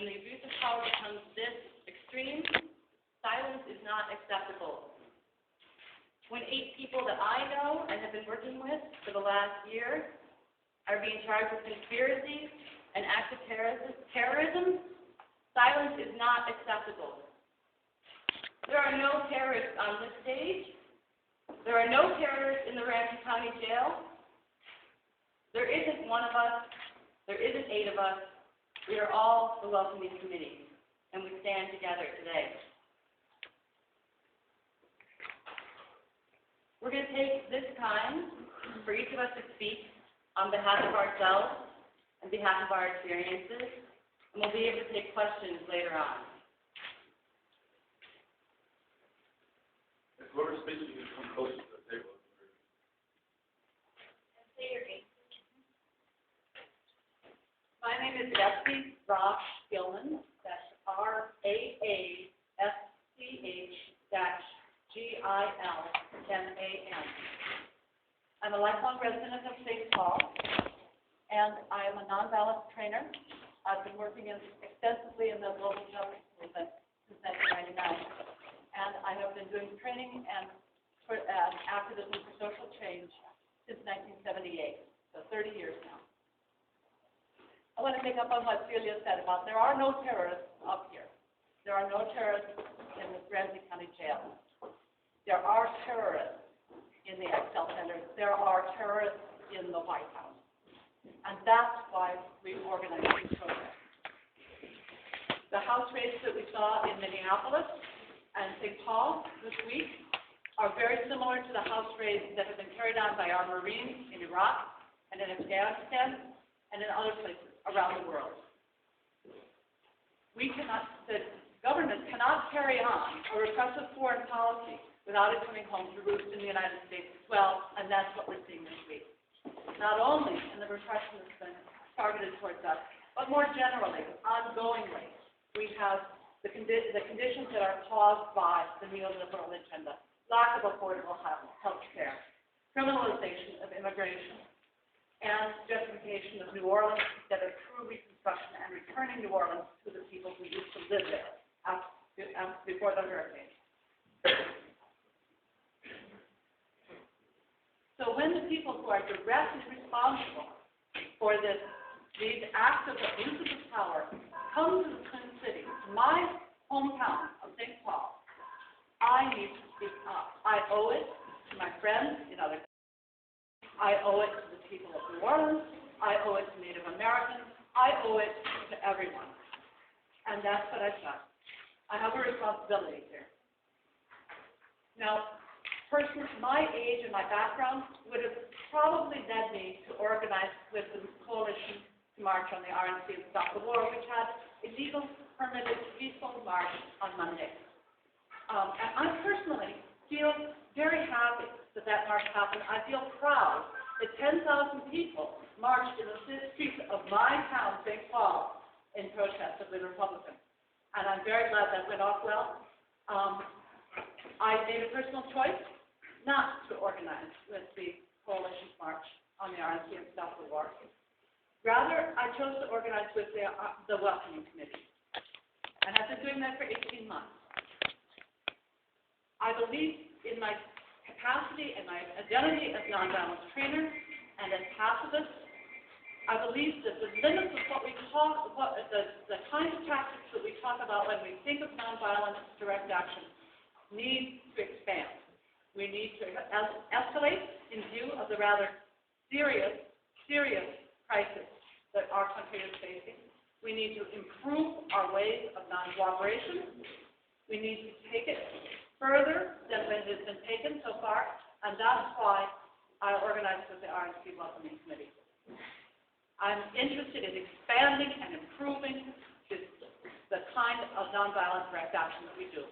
when the abuse of power becomes this extreme, silence is not acceptable. When 8 people that I know and have been working with for the last year are being charged with conspiracy and acts of terrorism, silence is not acceptable. There are no terrorists on this stage. There are no terrorists in the Ramsey County Jail. There isn't one of us. There isn't 8 of us. We are all the Welcoming Committee, and we stand together today. We're going to take this time for each of us to speak on behalf of ourselves and behalf of our experiences, and we'll be able to take questions later on. If whoever's speaking, you come closer to the table. And say your name. My name is Betsy Rosh Gilman. That's RAASCH-GILMAN. I'm a lifelong resident of St. Paul, and I am a nonviolence trainer. I've been working extensively in the global justice movement since 1999, and I have been doing training and activism for social change since 1978, so 30 years now. I want to pick up on what Celia said about there are no terrorists up here. There are no terrorists in the Ramsey County Jail. There are terrorists in the Excel Center. There are terrorists in the White House. And that's why we organize these protests. The house raids that we saw in Minneapolis and St. Paul this week are very similar to the house raids that have been carried on by our Marines in Iraq and in Afghanistan and in other places around the world. The government cannot carry on a repressive foreign policy without it coming home to roost in the United States as well, and that's what we're seeing this week. Not only in the repression that's been targeted towards us, but more generally, ongoingly, we have the conditions that are caused by the neoliberal agenda, lack of affordable health care, criminalization of immigration, and justification of New Orleans instead of true reconstruction and returning New Orleans to the people who used to live there before the hurricane. So when the people who are directly responsible for these acts of abuse of power come to the Twin Cities, my hometown of St. Paul, I need to speak up. I owe it to my friends in other countries. I owe it to the people of New Orleans. I owe it to Native Americans. I owe it to everyone. And that's what I've done. I have a responsibility here. Now, personally, my age and my background would have probably led me to organize with the coalition to march on the RNC and Stop the War, which had a legal, permitted, peaceful march on Monday. And I personally feel very happy that that march happened. I feel proud that 10,000 people marched in the streets of my town, St. Paul, in protest of the Republicans. And I'm very glad that went off well. I made a personal choice not to organize with the coalition march on the RNC and Stop the War. Rather, I chose to organize with the Welcoming Committee. And I've been doing that for 18 months. I believe in my capacity and my identity as nonviolence trainer and as pacifist. I believe that the limits of what we talk, the kinds of tactics that we talk about when we think of nonviolent direct action need to expand. We need to escalate in view of the rather serious crisis that our country is facing. We need to improve our ways of non-cooperation. We need to take it further than it has been taken so far, and that's why I organized with the RNC Welcoming Committee. I'm interested in expanding and improving the kind of nonviolent direct action that we do.